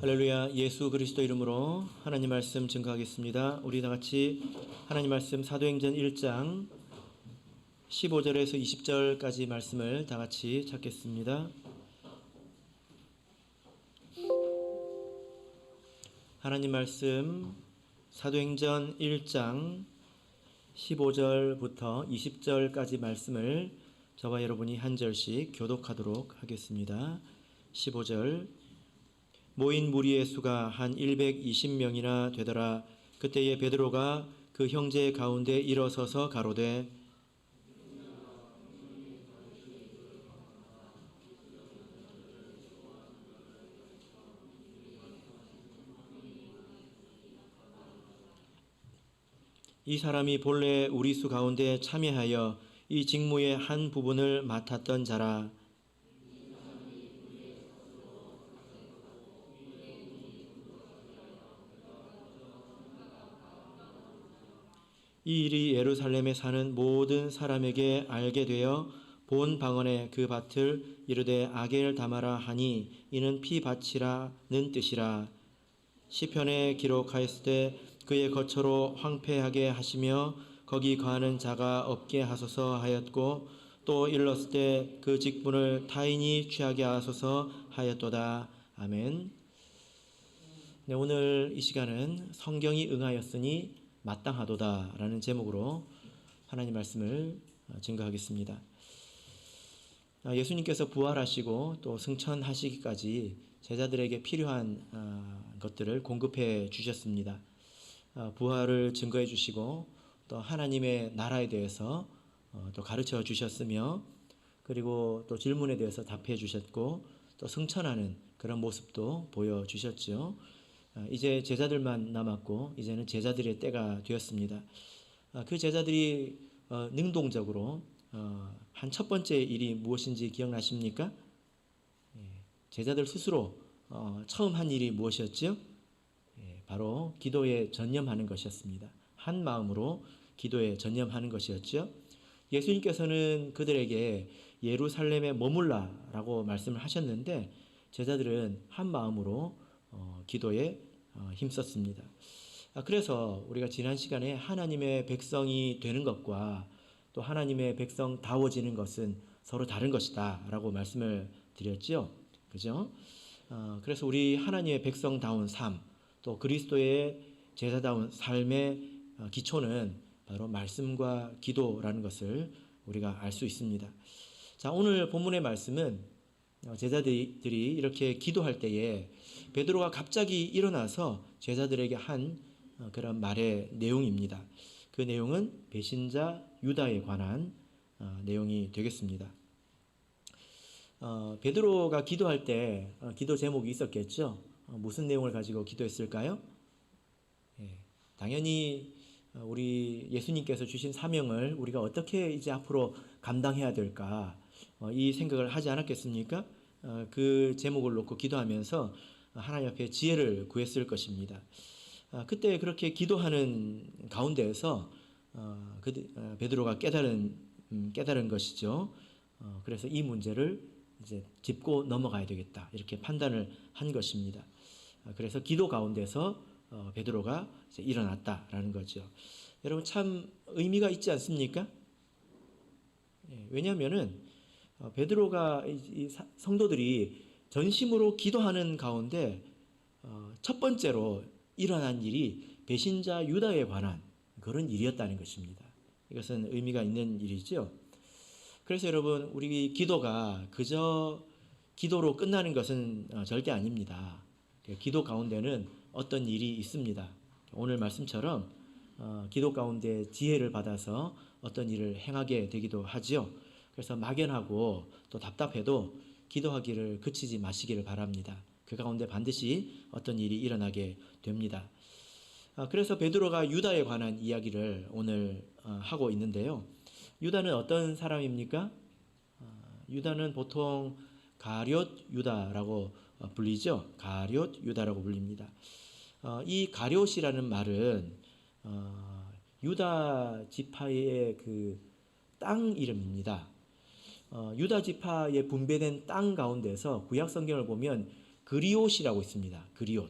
할렐루야. 예수 그리스도 이름으로 하나님 말씀 증거하겠습니다. 우리 다 같이 하나님 말씀 사도행전 1장 15절에서 20절까지 말씀을 다 같이 찾겠습니다. 하나님 말씀 사도행전 1장 15절부터 20절까지 말씀을 저와 여러분이 한 절씩 교독하도록 하겠습니다. 15절. 모인 무리의 수가 한 120명이나 되더라. 그때에 베드로가 그 형제 가운데 일어서서 가로되 이 사람이 본래 우리 수 가운데 참여하여 이 직무의 한 부분을 맡았던 자라. 이 일이 예루살렘에 사는 모든 사람에게 알게 되어 본 방언에 그 밭을 이르되 아겔다마라 하니 이는 피밭이라는 뜻이라. 시편에 기록하였으되 그의 거처로 황폐하게 하시며 거기 거하는 자가 없게 하소서 하였고, 또 일렀을 때 그 직분을 타인이 취하게 하소서 하였도다. 아멘. 네, 오늘 이 시간은 성경이 응하였으니 마땅하도다 라는 제목으로 하나님 말씀을 증거하겠습니다. 예수님께서 부활하시고 또 승천하시기까지 제자들에게 필요한 것들을 공급해 주셨습니다. 부활을 증거해 주시고 또 하나님의 나라에 대해서 또 가르쳐 주셨으며, 그리고 또 질문에 대해서 답해 주셨고, 또 승천하는 그런 모습도 보여주셨죠. 이제 제자들만 남았고 이제는 제자들의 때가 되었습니다. 그 제자들이 능동적으로 한 첫 번째 일이 무엇인지 기억나십니까? 제자들 스스로 처음 한 일이 무엇이었죠? 바로 기도에 전념하는 것이었습니다. 한 마음으로 기도에 전념하는 것이었죠. 예수님께서는 그들에게 예루살렘에 머물라라고 말씀을 하셨는데 제자들은 한 마음으로 기도에 힘썼습니다. 그래서 우리가 지난 시간에 하나님의 백성이 되는 것과 또 하나님의 백성다워지는 것은 서로 다른 것이다 라고 말씀을 드렸죠. 그죠? 그래서 우리 하나님의 백성다운 삶, 또 그리스도의 제자다운 삶의 기초는 바로 말씀과 기도라는 것을 우리가 알 수 있습니다. 자, 오늘 본문의 말씀은 제자들이 이렇게 기도할 때에 베드로가 갑자기 일어나서 제자들에게 한 그런 말의 내용입니다. 그 내용은 배신자 유다에 관한 내용이 되겠습니다. 베드로가 기도할 때 기도 제목이 있었겠죠. 무슨 내용을 가지고 기도했을까요? 당연히 우리 예수님께서 주신 사명을 우리가 어떻게 이제 앞으로 감당해야 될까, 이 생각을 하지 않았겠습니까? 그 제목을 놓고 기도하면서 하나님 앞에 지혜를 구했을 것입니다. 그때 그렇게 기도하는 가운데에서 베드로가 깨달은 것이죠. 그래서 이 문제를 이제 짚고 넘어가야 되겠다, 이렇게 판단을 한 것입니다. 그래서 기도 가운데서 베드로가 이제 일어났다라는 거죠. 여러분, 참 의미가 있지 않습니까? 왜냐하면은 베드로가 이 성도들이 전심으로 기도하는 가운데 첫 번째로 일어난 일이 배신자 유다에 관한 그런 일이었다는 것입니다. 이것은 의미가 있는 일이죠. 그래서 여러분, 우리 기도가 그저 기도로 끝나는 것은 절대 아닙니다. 기도 가운데는 어떤 일이 있습니다. 오늘 말씀처럼 기도 가운데 지혜를 받아서 어떤 일을 행하게 되기도 하지요. 그래서 막연하고 또 답답해도 기도하기를 그치지 마시기를 바랍니다. 그 가운데 반드시 어떤 일이 일어나게 됩니다. 그래서 베드로가 유다에 관한 이야기를 오늘 하고 있는데요. 유다는 어떤 사람입니까? 유다는 보통 가룟 유다라고 불리죠. 가룟 유다라고 불립니다. 이 가룟이라는 말은 유다 지파의 그 땅 이름입니다. 유다 지파에 분배된 땅 가운데서 구약 성경을 보면 그리옷이라고 있습니다. 그리옷.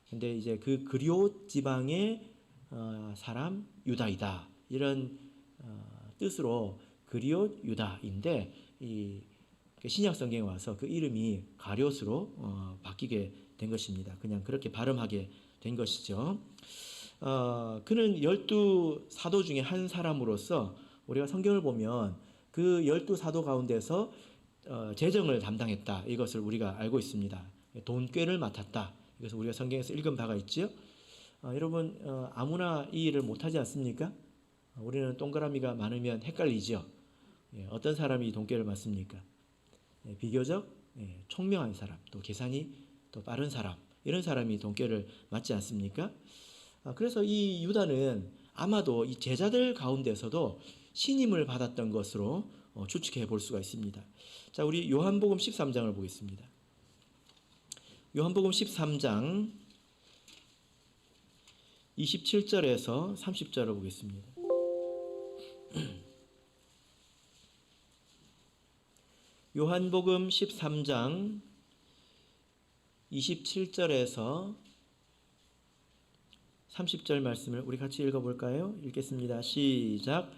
근데 이제 그 그리옷 지방의 사람 유다이다. 이런 뜻으로 그리옷 유다인데 이 신약 성경에 와서 그 이름이 가룟으로 바뀌게 된 것입니다. 그냥 그렇게 발음하게 된 것이죠. 그는 12 사도 중에 한 사람으로서 우리가 성경을 보면 그 12 사도 가운데서 재정을 담당했다. 이것을 우리가 알고 있습니다. 돈꾀를 맡았다. 이것을 우리가 성경에서 읽은 바가 있죠. 여러분 아무나 이 일을 못하지 않습니까? 우리는 동그라미가 많으면 헷갈리죠. 어떤 사람이 돈꾀를 맡습니까? 비교적 총명한 사람, 또 계산이 또 빠른 사람, 이런 사람이 돈꾀를 맡지 않습니까? 그래서 이 유다는 아마도 이 제자들 가운데서도 신임을 받았던 것으로 추측해 볼 수가 있습니다. 자, 우리 요한복음 13장을 보겠습니다. 요한복음 13장 27절에서 30절을 보겠습니다. 요한복음 13장 27절에서 30절 말씀을 우리 같이 읽어볼까요? 읽겠습니다. 시작.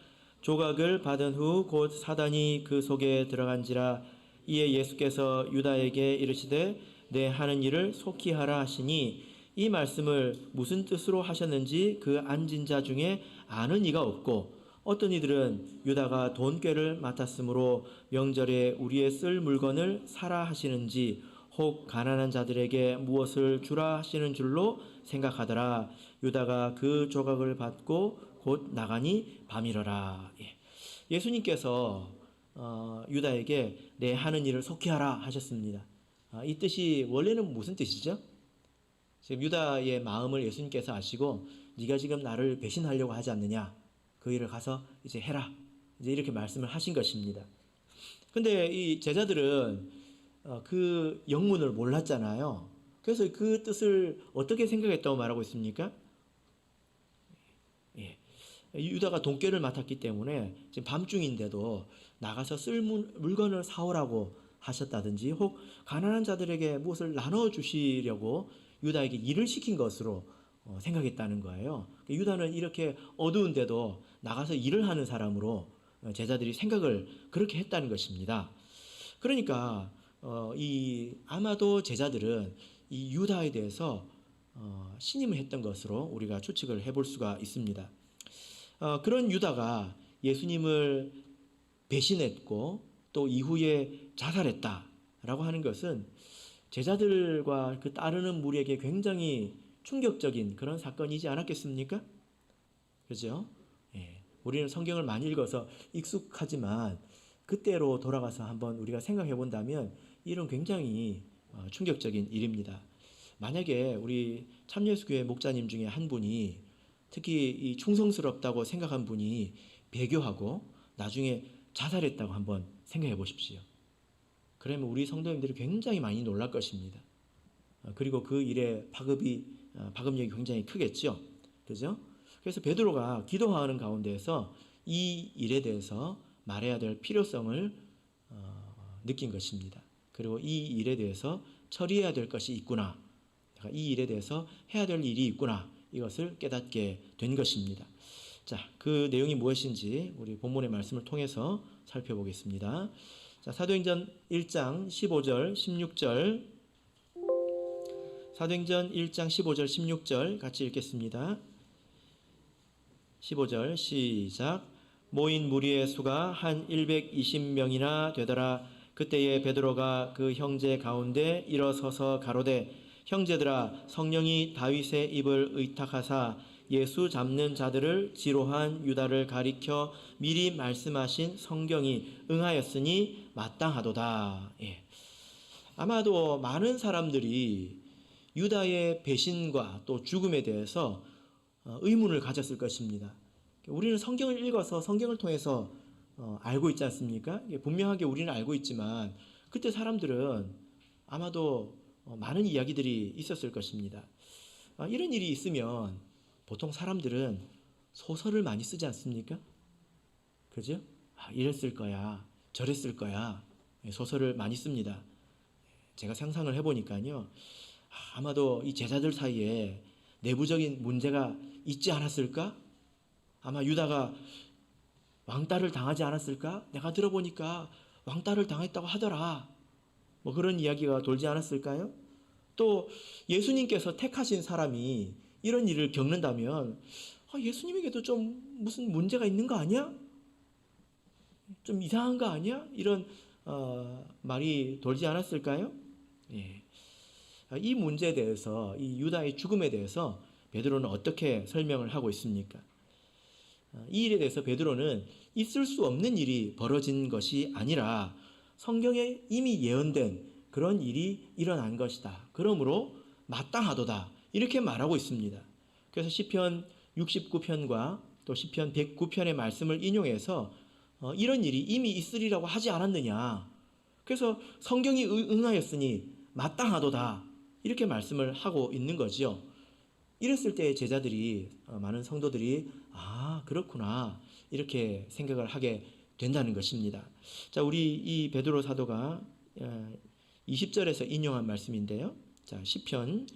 조각을 받은 후 곧 사단이 그 속에 들어간지라. 이에 예수께서 유다에게 이르시되 내 하는 일을 속히 하라 하시니 이 말씀을 무슨 뜻으로 하셨는지 그 앉은 자 중에 아는 이가 없고 어떤 이들은 유다가 돈꾀를 맡았으므로 명절에 우리의 쓸 물건을 사라 하시는지 혹 가난한 자들에게 무엇을 주라 하시는 줄로 생각하더라. 유다가 그 조각을 받고 곧 나가니 밤이러라. 예수님께서 유다에게 내 하는 일을 속히 하라 하셨습니다. 이 뜻이 원래는 무슨 뜻이죠? 지금 유다의 마음을 예수님께서 아시고 네가 지금 나를 배신하려고 하지 않느냐? 그 일을 가서 이제 해라. 이제 이렇게 말씀을 하신 것입니다. 근데 이 제자들은 그 영문을 몰랐잖아요. 그래서 그 뜻을 어떻게 생각했다고 말하고 있습니까? 유다가 돈꾀를 맡았기 때문에 지금 밤중인데도 나가서 쓸 물건을 사오라고 하셨다든지 혹 가난한 자들에게 무엇을 나눠주시려고 유다에게 일을 시킨 것으로 생각했다는 거예요. 유다는 이렇게 어두운데도 나가서 일을 하는 사람으로 제자들이 생각을 그렇게 했다는 것입니다. 그러니까 아마도 제자들은 이 유다에 대해서 신임을 했던 것으로 우리가 추측을 해볼 수가 있습니다. 그런 유다가 예수님을 배신했고 또 이후에 자살했다라고 하는 것은 제자들과 그 따르는 무리에게 굉장히 충격적인 그런 사건이지 않았겠습니까? 그렇죠? 우리는 성경을 많이 읽어서 익숙하지만 그때로 돌아가서 한번 우리가 생각해 본다면 이런 굉장히 충격적인 일입니다. 만약에 우리 참예수교회 목사님 중에 한 분이 특히 이 충성스럽다고 생각한 분이 배교하고 나중에 자살했다고 한번 생각해 보십시오. 그러면 우리 성도님들이 굉장히 많이 놀랄 것입니다. 그리고 그 일의 파급력이 굉장히 크겠죠. 그죠? 그래서 베드로가 기도하는 가운데에서 이 일에 대해서 말해야 될 필요성을 느낀 것입니다. 그리고 이 일에 대해서 처리해야 될 것이 있구나. 이 일에 대해서 해야 될 일이 있구나. 이것을 깨닫게 된 것입니다. 자, 그 내용이 무엇인지 우리 본문의 말씀을 통해서 살펴보겠습니다. 자, 사도행전 1장 15절, 16절. 사도행전 1장 15절, 16절 같이 읽겠습니다. 15절 시작. 모인 무리의 수가 한 120명이나 되더라. 그때에 베드로가 그 형제 가운데 일어서서 가로되 형제들아, 성령이 다윗의 입을 의탁하사 예수 잡는 자들을 지로한 유다를 가리켜 미리 말씀하신 성경이 응하였으니 마땅하도다. 아마도 많은 사람들이 유다의 배신과 또 죽음에 대해서 의문을 가졌을 것입니다. 우리는 성경을 읽어서 성경을 통해서 알고 있지 않습니까? 분명하게 우리는 알고 있지만 그때 사람들은 아마도 많은 이야기들이 있었을 것입니다. 이런 일이 있으면 보통 사람들은 소설을 많이 쓰지 않습니까? 그죠? 이랬을 거야, 저랬을 거야. 소설을 많이 씁니다. 제가 상상을 해보니까요. 아마도 이 제자들 사이에 내부적인 문제가 있지 않았을까? 아마 유다가 왕따를 당하지 않았을까? 내가 들어보니까 왕따를 당했다고 하더라. 뭐 그런 이야기가 돌지 않았을까요? 또 예수님께서 택하신 사람이 이런 일을 겪는다면 예수님에게도 좀 무슨 문제가 있는 거 아니야? 좀 이상한 거 아니야? 이런 말이 돌지 않았을까요? 예. 이 문제에 대해서 이 유다의 죽음에 대해서 베드로는 어떻게 설명을 하고 있습니까? 이 일에 대해서 베드로는 있을 수 없는 일이 벌어진 것이 아니라 성경에 이미 예언된 그런 일이 일어난 것이다. 그러므로 마땅하도다. 이렇게 말하고 있습니다. 그래서 시편 69편과 또 시편 109편의 말씀을 인용해서 이런 일이 이미 있으리라고 하지 않았느냐. 그래서 성경이 응하였으니 마땅하도다. 이렇게 말씀을 하고 있는 거죠. 이랬을 때 제자들이 많은 성도들이 그렇구나 이렇게 생각을 하게 된다는 것입니다. 자, 우리 이 베드로 사도가 20절에서 인용한 말씀인데요. 자, 시편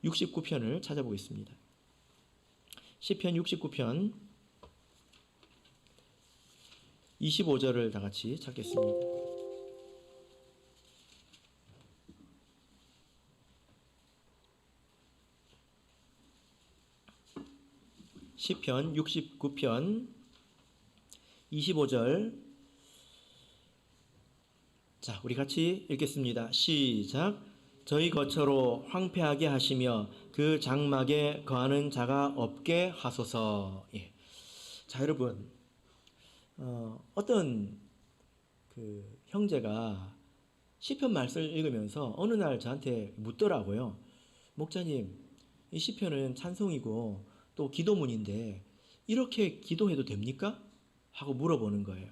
69편을 찾아보겠습니다. 시편 69편 25절을 다 같이 찾겠습니다. 시편 69편 25절. 자, 우리 같이 읽겠습니다. 시작. 저희 거처로 황폐하게 하시며 그 장막에 거하는 자가 없게 하소서. 예. 자, 여러분, 어떤 그 형제가 시편 말씀을 읽으면서 어느 날 저한테 묻더라고요. 목자님, 이 시편은 찬송이고 또 기도문인데 이렇게 기도해도 됩니까? 하고 물어보는 거예요.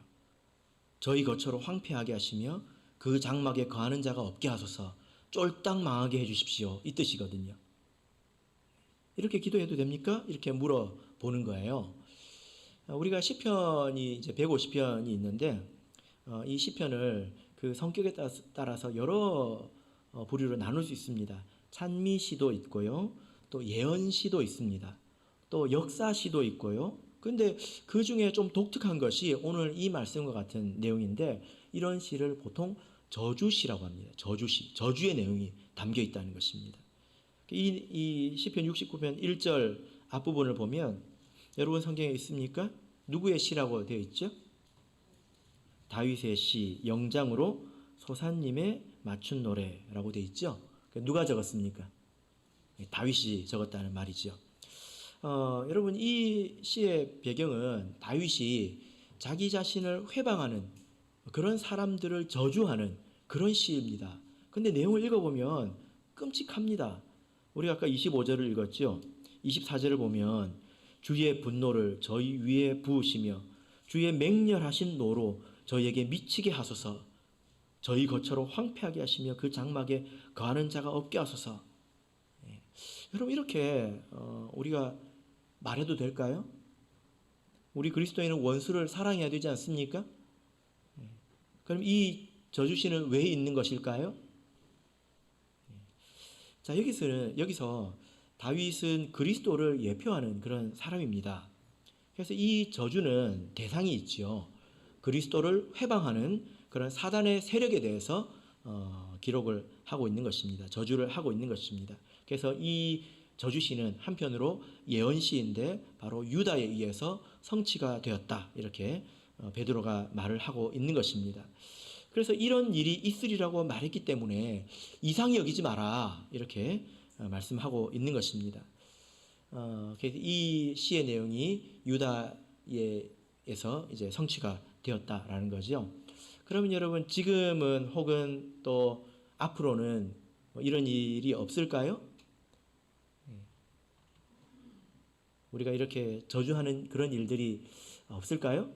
저희 거처로 황폐하게 하시며 그 장막에 거하는 자가 없게 하소서. 쫄딱 망하게 해주십시오. 이 뜻이거든요. 이렇게 기도해도 됩니까? 이렇게 물어보는 거예요. 우리가 시편이 이제 150편이 있는데 이 시편을 그 성격에 따라서 여러 부류로 나눌 수 있습니다. 찬미시도 있고요. 또 예언시도 있습니다. 또 역사시도 있고요. 근데 그 중에 좀 독특한 것이 오늘 이 말씀과 같은 내용인데 이런 시를 보통 저주시라고 합니다. 저주시, 저주의 내용이 담겨 있다는 것입니다. 이 시편 69편 1절 앞부분을 보면 여러분 성경에 있습니까? 누구의 시라고 되어 있죠? 다윗의 시, 영장으로 소사님의 맞춘 노래라고 되어 있죠? 누가 적었습니까? 다윗이 적었다는 말이죠. 여러분 이 시의 배경은 다윗이 자기 자신을 회방하는 그런 사람들을 저주하는 그런 시입니다. 근데 내용을 읽어보면 끔찍합니다. 우리가 아까 25절을 읽었죠. 24절을 보면 주의 분노를 저희 위에 부으시며 주의 맹렬하신 노로 저희에게 미치게 하소서. 저희 거처로 황폐하게 하시며 그 장막에 거하는 자가 없게 하소서. 여러분 이렇게 우리가 말해도 될까요? 우리 그리스도인은 원수를 사랑해야 되지 않습니까? 그럼 이 저주시는 왜 있는 것일까요? 자, 여기서 다윗은 그리스도를 예표하는 그런 사람입니다. 그래서 이 저주는 대상이 있죠. 그리스도를 회방하는 그런 사단의 세력에 대해서 기록을 하고 있는 것입니다. 저주를 하고 있는 것입니다. 그래서 이 저주시는 한편으로 예언시인데 바로 유다에 의해서 성취가 되었다. 이렇게 베드로가 말을 하고 있는 것입니다. 그래서 이런 일이 있으리라고 말했기 때문에 이상히 여기지 마라. 이렇게 말씀하고 있는 것입니다. 그래서 이 시의 내용이 유다에서 이제 성취가 되었다라는 거죠. 그러면 여러분 지금은 혹은 또 앞으로는 이런 일이 없을까요? 우리가 이렇게 저주하는 그런 일들이 없을까요?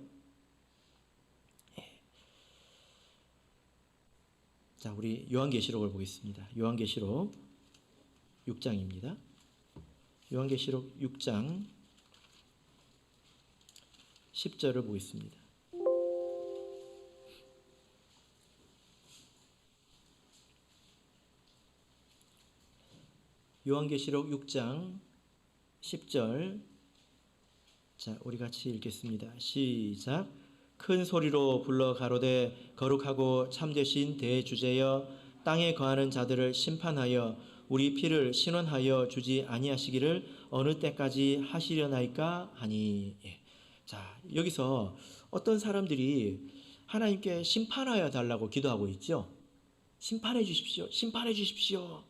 자, 우리 요한계시록을 보겠습니다. 요한계시록 6장입니다. 요한계시록 6장 10절을 보겠습니다. 요한계시록 6장 10절. 자, 우리 같이 읽겠습니다. 시작. 큰 소리로 불러 가로되 거룩하고 참되신 대주제여 땅에 거하는 자들을 심판하여 우리 피를 신원하여 주지 아니하시기를 어느 때까지 하시려나이까 하니. 예. 자, 여기서 어떤 사람들이 하나님께 심판하여 달라고 기도하고 있죠. 심판해 주십시오. 심판해 주십시오.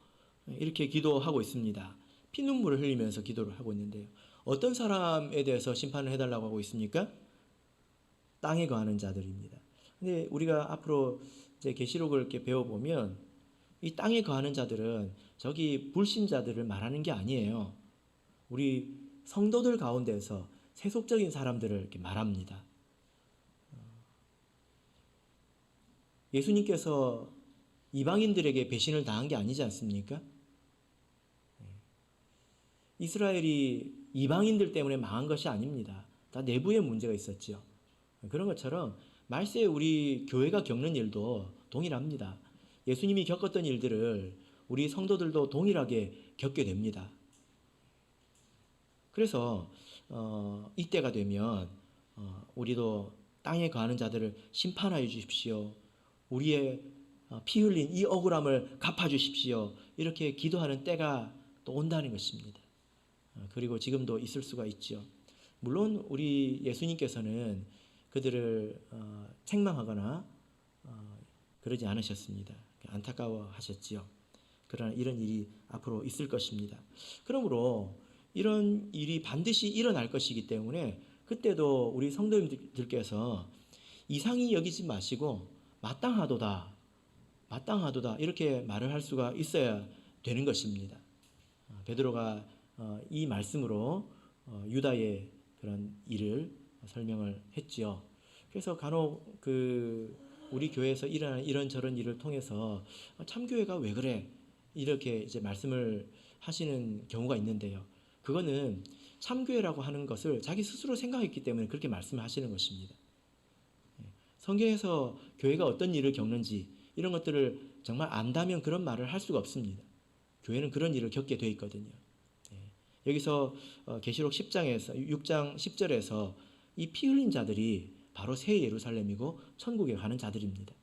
이렇게 기도하고 있습니다. 피눈물을 흘리면서 기도를 하고 있는데요. 어떤 사람에 대해서 심판을 해달라고 하고 있습니까? 땅에 거하는 자들입니다. 근데 우리가 앞으로 이제 계시록을 이렇게 배워보면 이 땅에 거하는 자들은 저기 불신자들을 말하는 게 아니에요. 우리 성도들 가운데서 세속적인 사람들을 이렇게 말합니다. 예수님께서 이방인들에게 배신을 당한 게 아니지 않습니까? 이스라엘이 이방인들 때문에 망한 것이 아닙니다. 다 내부에 문제가 있었죠. 그런 것처럼 말세에 우리 교회가 겪는 일도 동일합니다. 예수님이 겪었던 일들을 우리 성도들도 동일하게 겪게 됩니다. 그래서 이때가 되면 우리도 땅에 거하는 자들을 심판하여 주십시오. 우리의 피 흘린 이 억울함을 갚아주십시오. 이렇게 기도하는 때가 또 온다는 것입니다. 그리고 지금도 있을 수가 있죠. 물론 우리 예수님께서는 그들을 책망하거나 그러지 않으셨습니다. 안타까워하셨지요. 그러나 이런 일이 앞으로 있을 것입니다. 그러므로 이런 일이 반드시 일어날 것이기 때문에 그때도 우리 성도님들께서 이상히 여기지 마시고 마땅하도다 이렇게 말을 할 수가 있어야 되는 것입니다. 베드로가 이 말씀으로 유다의 그런 일을 설명을 했지요. 그래서 간혹 우리 교회에서 일어나는 이런저런 일을 통해서 참교회가 왜 그래 이렇게 이제 말씀을 하시는 경우가 있는데요. 그거는 참교회라고 하는 것을 자기 스스로 생각했기 때문에 그렇게 말씀하시는 것입니다. 성경에서 교회가 어떤 일을 겪는지 이런 것들을 정말 안다면 그런 말을 할 수가 없습니다. 교회는 그런 일을 겪게 돼 있거든요. 여기서 계시록 10장에서 6장 10절에서 이 피 흘린 자들이 바로 새 예루살렘이고 천국에 가는 자들입니다.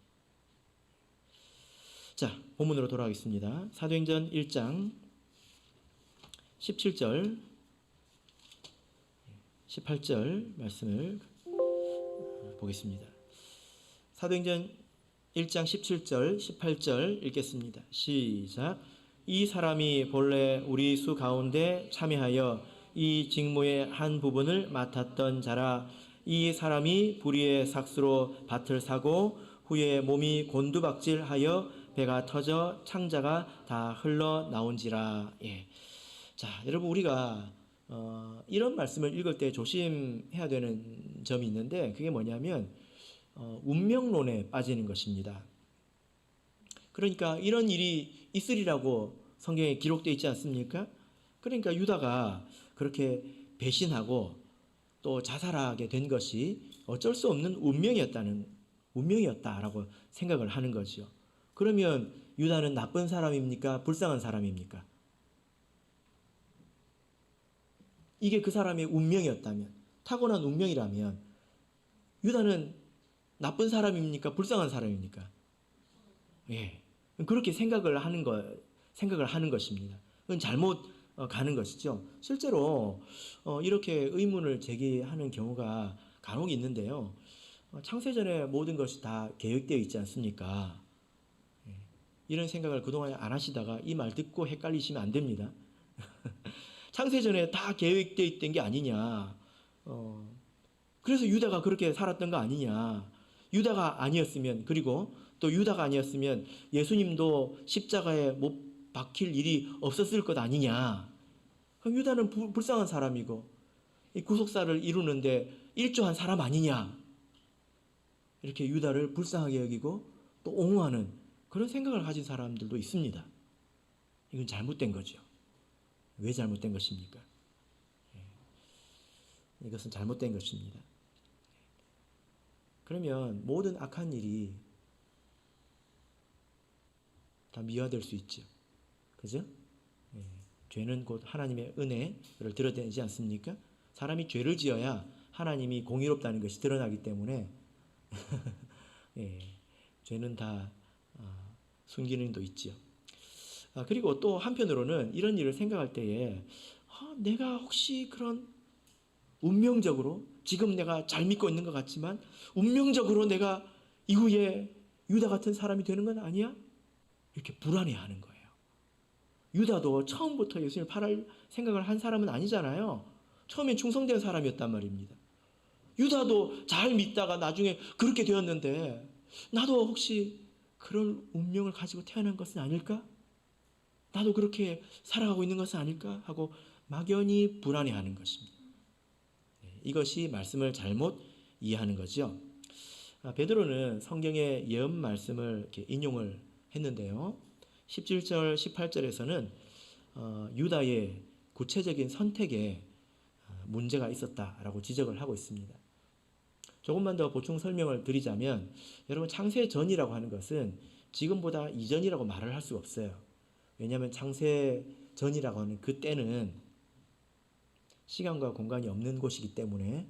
자, 본문으로 돌아가겠습니다. 사도행전 1장 17절 18절 말씀을 보겠습니다. 사도행전 1장 17절 18절 읽겠습니다. 시작. 이 사람이 본래 우리 수 가운데 참여하여 이 직무의 한 부분을 맡았던 자라. 이 사람이 불의의 삭수로 밭을 사고 후에 몸이 곤두박질하여 배가 터져 창자가 다 흘러나온지라. 예. 자, 여러분 우리가 이런 말씀을 읽을 때 조심해야 되는 점이 있는데 그게 뭐냐면 운명론에 빠지는 것입니다. 그러니까 이런 일이 있으리라고 성경에 기록되어 있지 않습니까? 그러니까 유다가 그렇게 배신하고 또 자살하게 된 것이 어쩔 수 없는 운명이었다라고 생각을 하는 거죠. 그러면 유다는 나쁜 사람입니까? 불쌍한 사람입니까? 이게 그 사람의 운명이었다면, 타고난 운명이라면 유다는 나쁜 사람입니까? 불쌍한 사람입니까? 예. 그렇게 생각을 하는 것입니다. 그건 잘못 가는 것이죠. 실제로 이렇게 의문을 제기하는 경우가 간혹 있는데요. 창세전에 모든 것이 다 계획되어 있지 않습니까? 예. 이런 생각을 그동안 안 하시다가 이 말 듣고 헷갈리시면 안 됩니다. 창세전에 다 계획되어 있던 게 아니냐. 그래서 유다가 그렇게 살았던 거 아니냐. 유다가 아니었으면, 그리고 또 유다가 아니었으면 예수님도 십자가에 못 박힐 일이 없었을 것 아니냐. 그럼 유다는 불쌍한 사람이고 이 구속사를 이루는데 일조한 사람 아니냐. 이렇게 유다를 불쌍하게 여기고 또 옹호하는 그런 생각을 가진 사람들도 있습니다. 이건 잘못된 거죠. 왜 잘못된 것입니까? 이것은 잘못된 것입니다. 그러면 모든 악한 일이 다 미화될 수 있죠. 그죠? 죄는 곧 하나님의 은혜를 드러내지 않습니까? 사람이 죄를 지어야 하나님이 공의롭다는 것이 드러나기 때문에 예, 죄는 다 순기능도 있지요. 그리고 또 한편으로는 이런 일을 생각할 때에 내가 혹시 그런 운명적으로 지금 내가 잘 믿고 있는 것 같지만 운명적으로 내가 이후에 유다 같은 사람이 되는 건 아니야? 이렇게 불안해하는 거예요. 유다도 처음부터 예수님을 팔을 생각을 한 사람은 아니잖아요. 처음엔 충성된 사람이었단 말입니다. 유다도 잘 믿다가 나중에 그렇게 되었는데 나도 혹시 그런 운명을 가지고 태어난 것은 아닐까? 나도 그렇게 살아가고 있는 것은 아닐까? 하고 막연히 불안해하는 것입니다. 이것이 말씀을 잘못 이해하는 거죠. 베드로는 성경의 예언 말씀을 이렇게 인용을 했는데요. 17절, 18절에서는 유다의 구체적인 선택에 문제가 있었다라고 지적을 하고 있습니다. 조금만 더 보충 설명을 드리자면 여러분 창세 전이라고 하는 것은 지금보다 이전이라고 말을 할 수가 없어요. 왜냐하면 창세 전이라고 하는 그때는 시간과 공간이 없는 곳이기 때문에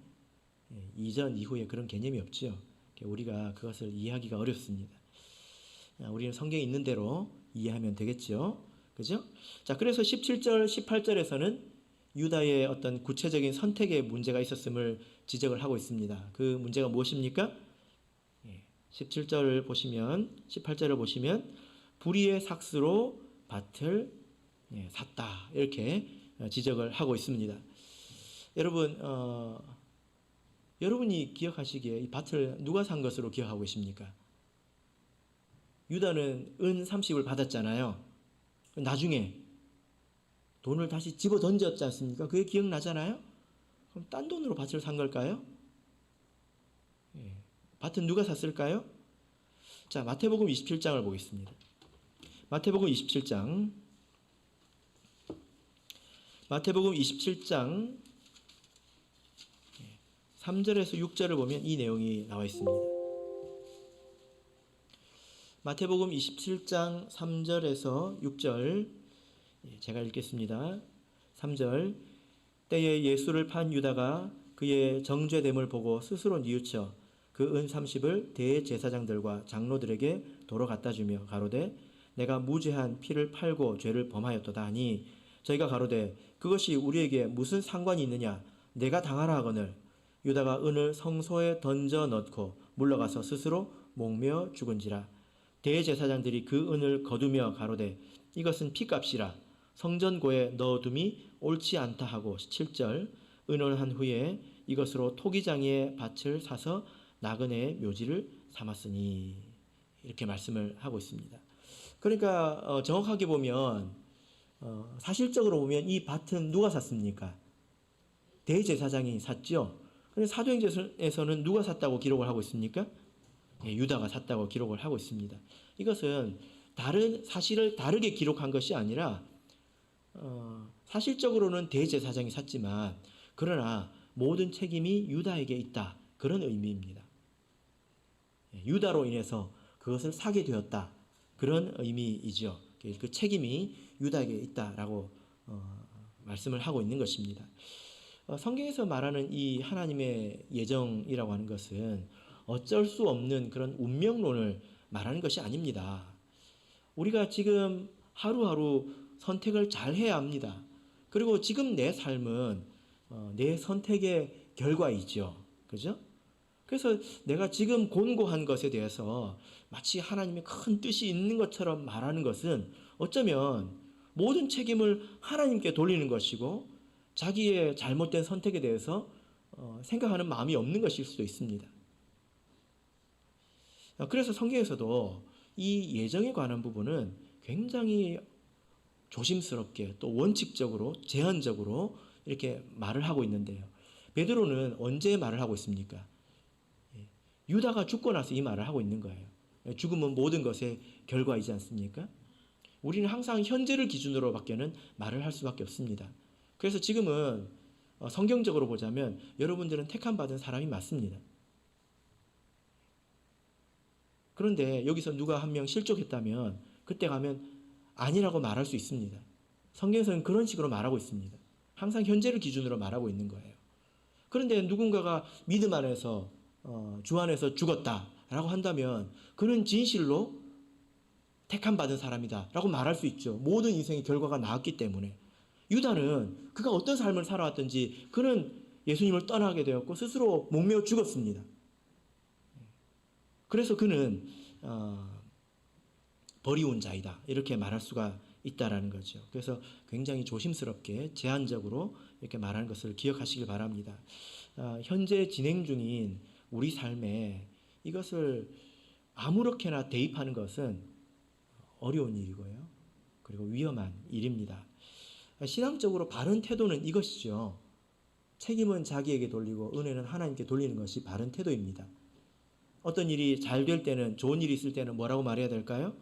이전 이후에 그런 개념이 없죠. 우리가 그것을 이해하기가 어렵습니다. 우리는 성경에 있는 대로 이해하면 되겠죠. 그죠? 자, 그래서 17절, 18절에서는 유다의 어떤 구체적인 선택에 문제가 있었음을 지적을 하고 있습니다. 그 문제가 무엇입니까? 17절을 보시면, 18절을 보시면 불의의 삭스로 밭을 샀다. 이렇게 지적을 하고 있습니다. 여러분, 여러분이 기억하시기에 이 밭을 누가 산 것으로 기억하고 계십니까? 유다는 은 30을 받았잖아요. 나중에 돈을 다시 집어 던졌지 않습니까? 그게 기억나잖아요? 그럼 딴 돈으로 밭을 산 걸까요? 밭은 누가 샀을까요? 자, 마태복음 27장을 보겠습니다. 마태복음 27장 3절에서 6절을 보면 이 내용이 나와 있습니다. 마태복음 27장 3절에서 6절 제가 읽겠습니다. 3절 때에 예수를 판 유다가 그의 정죄됨을 보고 스스로 뉘우쳐 그 은 30을 대제사장들과 장로들에게 도로 갖다 주며 가로되 내가 무죄한 피를 팔고 죄를 범하였도다 하니 저희가 가로되 그것이 우리에게 무슨 상관이 있느냐 내가 당하라 하거늘 유다가 은을 성소에 던져 넣고 물러가서 스스로 목며 죽은지라 대제사장들이 그 은을 거두며 가로되 이것은 피값이라 성전고에 넣어둠이 옳지 않다 하고 7절 의논한 후에 이것으로 토기장이의 밭을 사서 나그네의 묘지를 삼았으니 이렇게 말씀을 하고 있습니다. 그러니까 정확하게 보면 사실적으로 보면 이 밭은 누가 샀습니까? 대제사장이 샀죠. 그런데 사도행전에서는 누가 샀다고 기록을 하고 있습니까? 유다가 샀다고 기록을 하고 있습니다. 이것은 다른 사실을 다르게 기록한 것이 아니라 사실적으로는 대제사장이 샀지만 그러나 모든 책임이 유다에게 있다. 그런 의미입니다. 유다로 인해서 그것을 사게 되었다. 그런 의미이죠. 그 책임이 유다에게 있다라고 말씀을 하고 있는 것입니다. 성경에서 말하는 이 하나님의 예정이라고 하는 것은 어쩔 수 없는 그런 운명론을 말하는 것이 아닙니다. 우리가 지금 하루하루 선택을 잘 해야 합니다. 그리고 지금 내 삶은 내 선택의 결과이죠. 그죠? 그래서 내가 지금 권고한 것에 대해서 마치 하나님의 큰 뜻이 있는 것처럼 말하는 것은 어쩌면 모든 책임을 하나님께 돌리는 것이고 자기의 잘못된 선택에 대해서 생각하는 마음이 없는 것일 수도 있습니다. 그래서 성경에서도 이 예정에 관한 부분은 굉장히 조심스럽게 또 원칙적으로 제한적으로 이렇게 말을 하고 있는데요. 베드로는 언제 말을 하고 있습니까? 유다가 죽고 나서 이 말을 하고 있는 거예요. 죽음은 모든 것의 결과이지 않습니까? 우리는 항상 현재를 기준으로 밖에는 말을 할 수밖에 없습니다. 그래서 지금은 성경적으로 보자면 여러분들은 택함 받은 사람이 맞습니다. 그런데 여기서 누가 한 명 실족했다면 그때 가면 아니라고 말할 수 있습니다. 성경에서는 그런 식으로 말하고 있습니다. 항상 현재를 기준으로 말하고 있는 거예요. 그런데 누군가가 믿음 안에서 주 안에서 죽었다라고 한다면 그는 진실로 택함 받은 사람이다라고 말할 수 있죠. 모든 인생의 결과가 나왔기 때문에. 유다는 그가 어떤 삶을 살아왔든지 그는 예수님을 떠나게 되었고 스스로 목매어 죽었습니다. 그래서 그는 버리운 자이다 이렇게 말할 수가 있다라는 거죠. 그래서 굉장히 조심스럽게 제한적으로 이렇게 말하는 것을 기억하시길 바랍니다. 현재 진행 중인 우리 삶에 이것을 아무렇게나 대입하는 것은 어려운 일이고요. 그리고 위험한 일입니다. 신앙적으로 바른 태도는 이것이죠. 책임은 자기에게 돌리고 은혜는 하나님께 돌리는 것이 바른 태도입니다. 어떤 일이 잘 될 때는, 좋은 일이 있을 때는 뭐라고 말해야 될까요?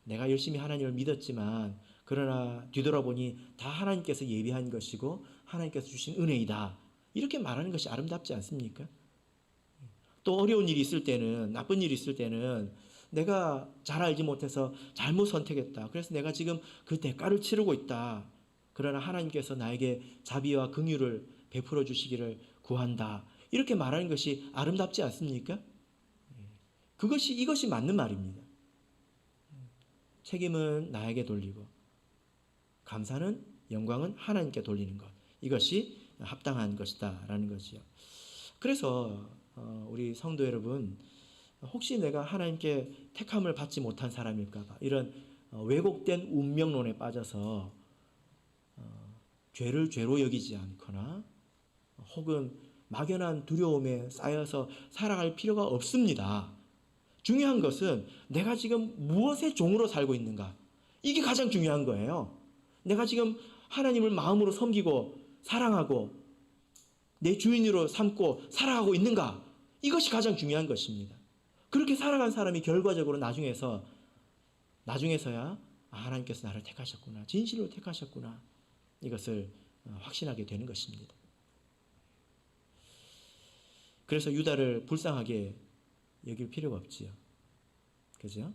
내가 열심히 하나님을 믿었지만 그러나 뒤돌아보니 다 하나님께서 예비한 것이고 하나님께서 주신 은혜이다. 이렇게 말하는 것이 아름답지 않습니까? 또 어려운 일이 있을 때는, 나쁜 일이 있을 때는 내가 잘 알지 못해서 잘못 선택했다. 그래서 내가 지금 그 대가를 치르고 있다. 그러나 하나님께서 나에게 자비와 긍휼을 베풀어 주시기를 구한다. 이렇게 말하는 것이 아름답지 않습니까? 이것이 맞는 말입니다. 책임은 나에게 돌리고 감사는, 영광은 하나님께 돌리는 것. 이것이 합당한 것이다라는 것이요. 그래서 우리 성도 여러분, 혹시 내가 하나님께 택함을 받지 못한 사람일까 봐 이런 왜곡된 운명론에 빠져서 죄를 죄로 여기지 않거나 혹은 막연한 두려움에 쌓여서 살아갈 필요가 없습니다. 중요한 것은 내가 지금 무엇의 종으로 살고 있는가? 이게 가장 중요한 거예요. 내가 지금 하나님을 마음으로 섬기고 사랑하고 내 주인으로 삼고 살아가고 있는가? 이것이 가장 중요한 것입니다. 그렇게 살아간 사람이 결과적으로 나중에서야 하나님께서 나를 택하셨구나. 진실로 택하셨구나. 이것을 확신하게 되는 것입니다. 그래서 유다를 불쌍하게 여길 필요가 없지요. 그죠?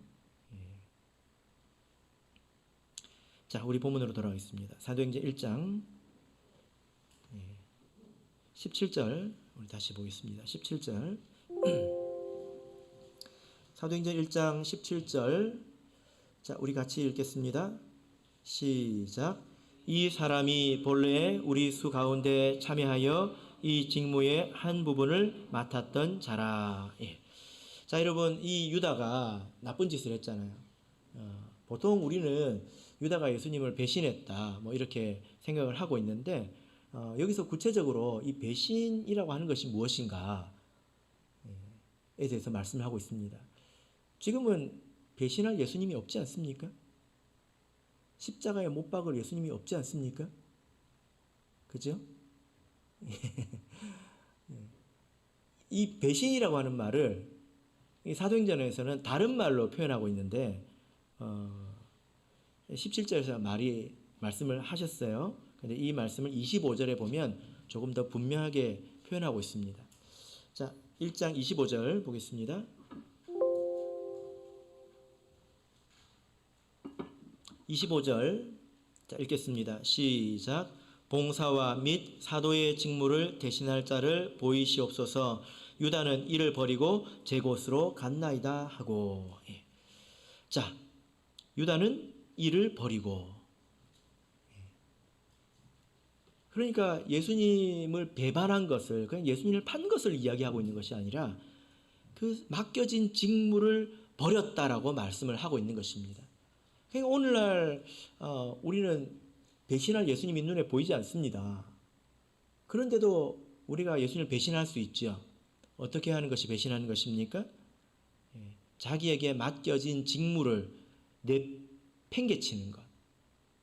자, 우리 본문으로 돌아가겠습니다. 사도행전 1장 17절 우리 다시 보겠습니다. 17절 사도행전 1장 17절 자, 우리 같이 읽겠습니다. 시작. 이 사람이 본래 우리 수 가운데 참여하여 이 직무의 한 부분을 맡았던 자라. 예. 자, 여러분, 이 유다가 나쁜 짓을 했잖아요. 보통 우리는 유다가 예수님을 배신했다, 뭐 이렇게 생각을 하고 있는데 여기서 구체적으로 이 배신이라고 하는 것이 무엇인가에 대해서 말씀을 하고 있습니다. 지금은 배신할 예수님이 없지 않습니까? 십자가에 못 박을 예수님이 없지 않습니까? 그죠? 이 배신이라고 하는 말을 사도행전에서는 다른 말로 표현하고 있는데 17절에서 말씀을 하셨어요. 근데 이 말씀을 25절에 보면 조금 더 분명하게 표현하고 있습니다. 자, 1장 25절 보겠습니다. 25절 자, 읽겠습니다. 시작. 봉사와 및 사도의 직무를 대신할 자를 보이시옵소서. 유다는 이를 버리고 제 곳으로 갔나이다 하고. 예. 자, 유다는 이를 버리고. 그러니까 예수님을 배반한 것을, 그냥 예수님을 판 것을 이야기하고 있는 것이 아니라 그 맡겨진 직무를 버렸다라고 말씀을 하고 있는 것입니다. 그러니까 오늘날 우리는 배신할 예수님이 눈에 보이지 않습니다. 그런데도 우리가 예수님을 배신할 수 있죠. 어떻게 하는 것이 배신하는 것입니까? 자기에게 맡겨진 직무를 내팽개치는 것.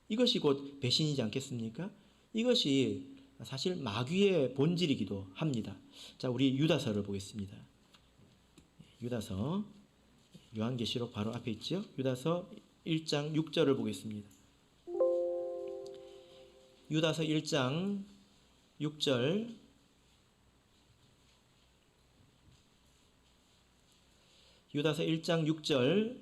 이것이 곧 배신이지 않겠습니까? 이것이 사실 마귀의 본질이기도 합니다. 자, 우리 유다서를 보겠습니다. 유다서, 요한계시록 바로 앞에 있죠. 유다서 1장 6절을 보겠습니다. 유다서 1장 6절 유다서 1장 6절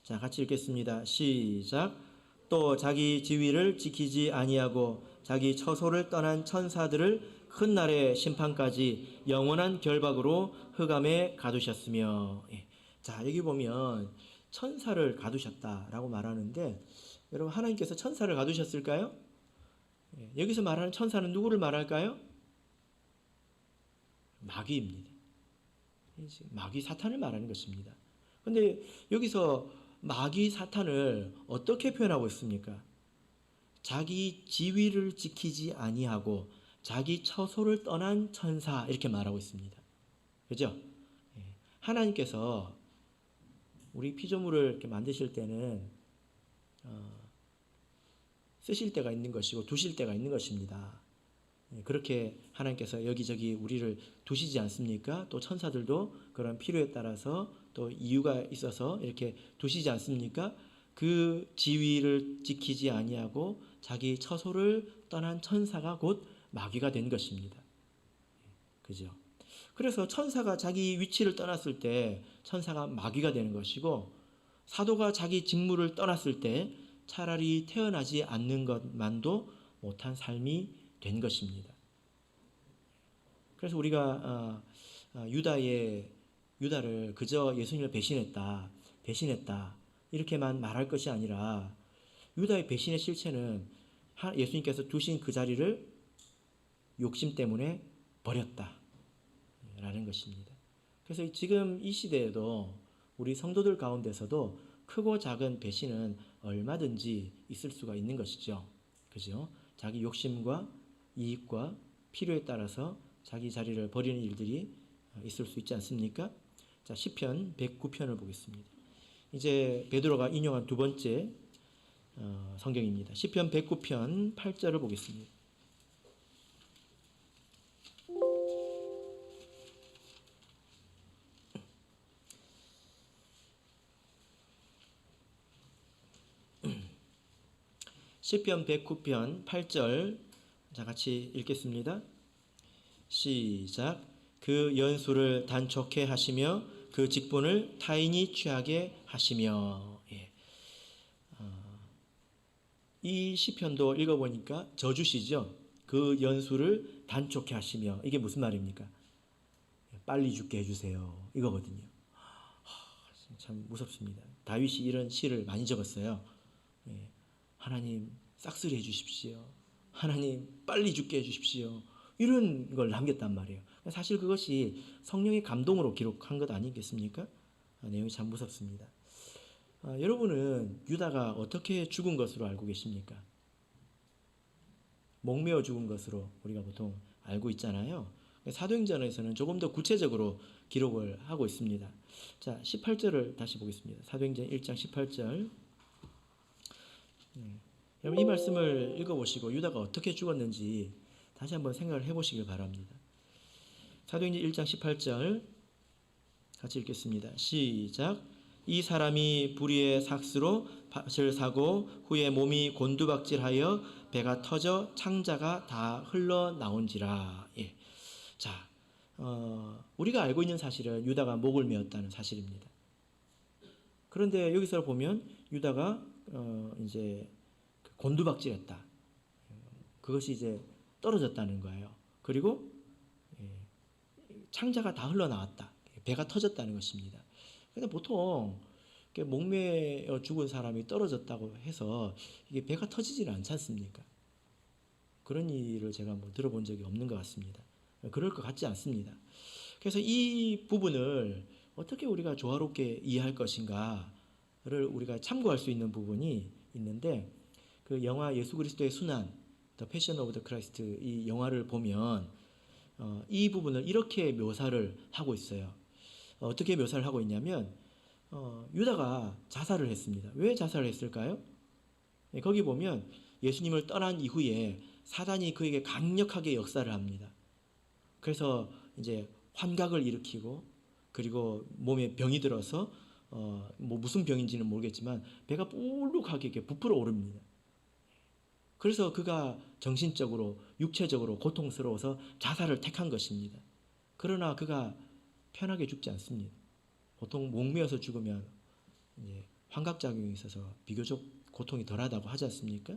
자, 같이 읽겠습니다. 시작. 또 자기 지위를 지키지 아니하고 자기 처소를 떠난 천사들을 큰 날의 심판까지 영원한 결박으로 흑암에 가두셨으며. 예. 자, 여기 보면 천사를 가두셨다라고 말하는데, 여러분, 하나님께서 천사를 가두셨을까요? 예. 여기서 말하는 천사는 누구를 말할까요? 마귀입니다. 마귀 사탄을 말하는 것입니다. 그런데 여기서 마귀 사탄을 어떻게 표현하고 있습니까? 자기 지위를 지키지 아니하고 자기 처소를 떠난 천사, 이렇게 말하고 있습니다. 그죠? 하나님께서 우리 피조물을 이렇게 만드실 때는 쓰실 때가 있는 것이고 두실 때가 있는 것입니다. 그렇게 하나님께서 여기저기 우리를 두시지 않습니까? 또 천사들도 그런 필요에 따라서 또 이유가 있어서 이렇게 두시지 않습니까? 그 지위를 지키지 아니하고 자기 처소를 떠난 천사가 곧 마귀가 된 것입니다. 그죠? 그래서 천사가 자기 위치를 떠났을 때 천사가 마귀가 되는 것이고, 사도가 자기 직무를 떠났을 때 차라리 태어나지 않는 것만도 못한 삶이 된 것입니다. 그래서 우리가 유다를 그저 예수님을 배신했다 이렇게만 말할 것이 아니라, 유다의 배신의 실체는 예수님께서 두신 그 자리를 욕심 때문에 버렸다라는 것입니다. 그래서 지금 이 시대에도 우리 성도들 가운데서도 크고 작은 배신은 얼마든지 있을 수가 있는 것이죠. 그죠? 자기 욕심과 이익과 필요에 따라서 자기 자리를 버리는 일들이 있을 수 있지 않습니까? 자, 시편 109편을 보겠습니다. 이제 베드로가 인용한 두 번째 성경입니다. 시편 109편 8절을 보겠습니다. 시편 109편 8절, 자, 같이 읽겠습니다. 시작. 그 연수를 단촉해 하시며 그 직분을 타인이 취하게 하시며. 예. 이 시편도 읽어보니까 저주시죠. 그 연수를 단촉해 하시며, 이게 무슨 말입니까? 빨리 죽게 해주세요, 이거거든요. 참 무섭습니다. 다윗이 이런 시를 많이 적었어요. 예. 하나님 싹쓸이 해주십시오. 하나님 빨리 죽게 해주십시오. 이런 걸 남겼단 말이에요. 사실 그것이 성령의 감동으로 기록한 것 아니겠습니까? 내용이 참 무섭습니다. 여러분은 유다가 어떻게 죽은 것으로 알고 계십니까? 목매어 죽은 것으로 우리가 보통 알고 있잖아요. 사도행전에서는 조금 더 구체적으로 기록을 하고 있습니다. 자, 18절을 다시 보겠습니다. 사도행전 1장 18절. 여러분, 이 말씀을 읽어보시고 유다가 어떻게 죽었는지 다시 한번 생각을 해보시길 바랍니다. 사도행전 1장 18절 같이 읽겠습니다. 시작. 이 사람이 불의의 삭스로 밭을 사고 후에 몸이 곤두박질하여 배가 터져 창자가 다 흘러나온지라. 예. 자, 우리가 알고 있는 사실은 유다가 목을 메었다는 사실입니다. 그런데 여기서 보면 유다가 이제 곤두박질했다. 그것이 이제 떨어졌다는 거예요. 그리고 창자가 다 흘러나왔다. 배가 터졌다는 것입니다. 근데 보통 목매어 죽은 사람이 떨어졌다고 해서 이게 배가 터지지는 않지 않습니까? 그런 일을 제가 뭐 들어본 적이 없는 것 같습니다. 그럴 것 같지 않습니다. 그래서 이 부분을 어떻게 우리가 조화롭게 이해할 것인가를 우리가 참고할 수 있는 부분이 있는데, 그 영화 예수 그리스도의 순환, The Passion of the Christ, 이 영화를 보면 이 부분을 이렇게 묘사를 하고 있어요. 어떻게 묘사를 하고 있냐면, 유다가 자살을 했습니다. 왜 자살을 했을까요? 거기 보면 예수님을 떠난 이후에 사단이 그에게 강력하게 역사를 합니다. 그래서 이제 환각을 일으키고, 그리고 몸에 병이 들어서 뭐 무슨 병인지는 모르겠지만 배가 불룩하게 이렇게 부풀어 오릅니다. 그래서 그가 정신적으로 육체적으로 고통스러워서 자살을 택한 것입니다. 그러나 그가 편하게 죽지 않습니다. 보통 목매어서 죽으면 이제 환각작용이 있어서 비교적 고통이 덜하다고 하지 않습니까?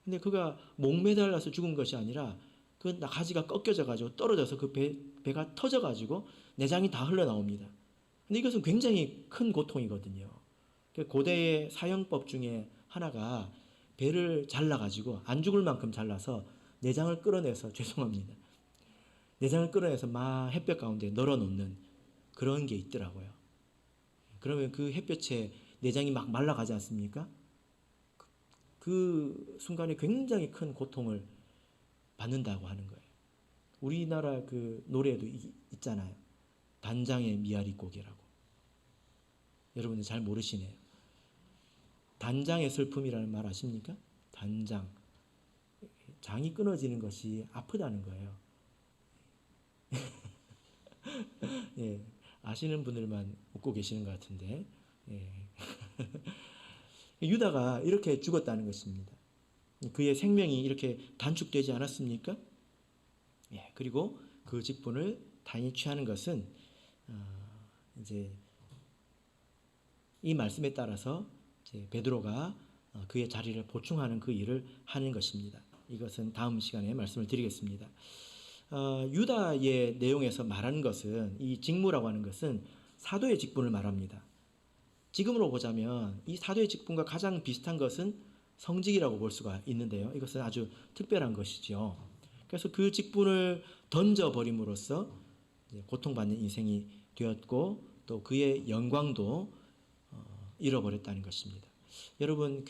근데 그가 목매달려서 죽은 것이 아니라 그 가지가 꺾여져 가지고 떨어져서 그 배가 터져 가지고 내장이 다 흘러나옵니다. 근데 이것은 굉장히 큰 고통이거든요. 고대의 사형법 중에 하나가 배를 잘라가지고 안 죽을 만큼 잘라서 내장을 끌어내서 죄송합니다. 내장을 끌어내서 막 햇볕 가운데 널어놓는 그런 게 있더라고요. 그러면 그 햇볕에 내장이 막 말라가지 않습니까? 그 순간에 굉장히 큰 고통을 받는다고 하는 거예요. 우리나라 그 노래도 있잖아요. 단장의 미아리 고개라고. 여러분들 잘 모르시네요. 단장의 슬픔이라는 말 아십니까? 단장. 장이 끊어지는 것이 아프다는 거예요. 예, 아시는 분들만 웃고 계시는 것 같은데. 예. 유다가 이렇게 죽었다는 것입니다. 그의 생명이 이렇게 단축되지 않았습니까? 예, 그리고 그 직분을 다인이 취하는 것은 이제 이 말씀에 따라서 이제 베드로가 그의 자리를 보충하는 그 일을 하는 것입니다. 이것은 다음 시간에 말씀을 드리겠습니다. 유다의 내용에서 말하는 것은 이 직무라고 하는 것은 사도의 직분을 말합니다. 지금으로 보자면 이 사도의 직분과 가장 비슷한 것은 성직이라고 볼 수가 있는데요. 이것은 아주 특별한 것이죠. 그래서 그 직분을 던져버림으로써 고통받는 인생이 되었고 또 그의 영광도 잃어버렸다는 것입니다. 여러분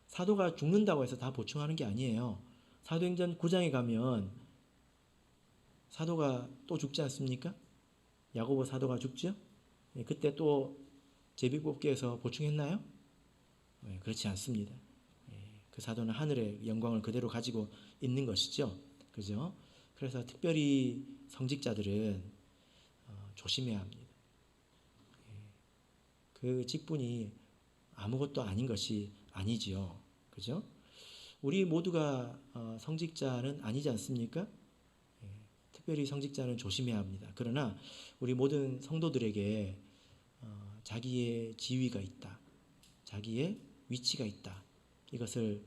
사도가 죽는다고 해서 다 보충하는 게 아니에요. 사도행전 9장에 가면 사도가 또 죽지 않습니까? 야고보 사도가 죽죠? 그때 또 제비뽑기에서 보충했나요? 그렇지 않습니다. 그 사도는 하늘의 영광을 그대로 가지고 있는 것이죠. 그죠? 그래서 특별히 성직자들은 조심해야 합니다. 그 직분이 아무것도 아닌 것이 아니지요. 그죠? 우리 모두가 성직자는 아니지 않습니까? 특별히 성직자는 조심해야 합니다. 그러나 우리 모든 성도들에게 자기의 지위가 있다. 자기의 위치가 있다. 이것을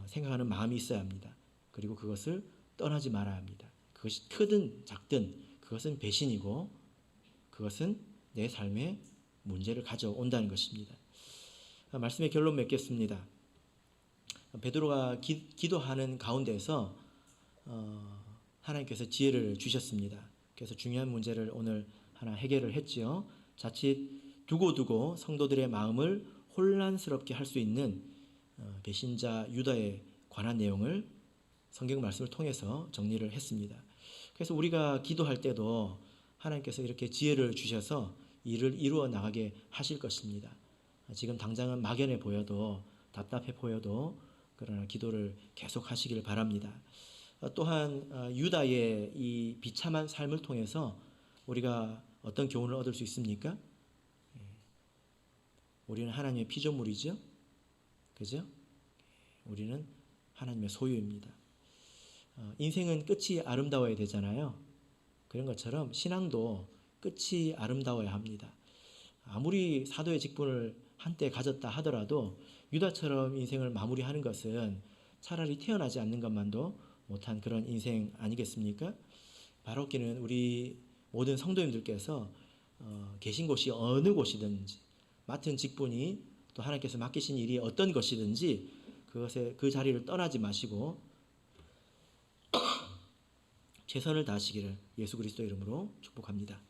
생각하는 마음이 있어야 합니다. 그리고 그것을 떠나지 말아야 합니다. 그것이 크든 작든 그것은 배신이고 그것은 내 삶에 문제를 가져온다는 것입니다. 말씀의 결론 맺겠습니다. 베드로가 기도하는 가운데서 하나님께서 지혜를 주셨습니다. 그래서 중요한 문제를 오늘 하나 해결을 했지요. 자칫 두고두고 성도들의 마음을 혼란스럽게 할 수 있는 배신자 유다에 관한 내용을 성경 말씀을 통해서 정리를 했습니다. 그래서 우리가 기도할 때도 하나님께서 이렇게 지혜를 주셔서 일을 이루어 나가게 하실 것입니다. 지금 당장은 막연해 보여도 답답해 보여도 그러나 기도를 계속 하시길 바랍니다. 또한 유다의 이 비참한 삶을 통해서 우리가 어떤 교훈을 얻을 수 있습니까? 우리는 하나님의 피조물이죠. 그죠? 우리는 하나님의 소유입니다. 인생은 끝이 아름다워야 되잖아요. 그런 것처럼 신앙도 끝이 아름다워야 합니다. 아무리 사도의 직분을 한때 가졌다 하더라도 유다처럼 인생을 마무리하는 것은 차라리 태어나지 않는 것만도 못한 그런 인생 아니겠습니까? 바로기는 우리 모든 성도님들께서 계신 곳이 어느 곳이든지 맡은 직분이 또 하나님께서 맡기신 일이 어떤 것이든지 그 자리를 떠나지 마시고 최선을 다하시기를 예수 그리스도 이름으로 축복합니다.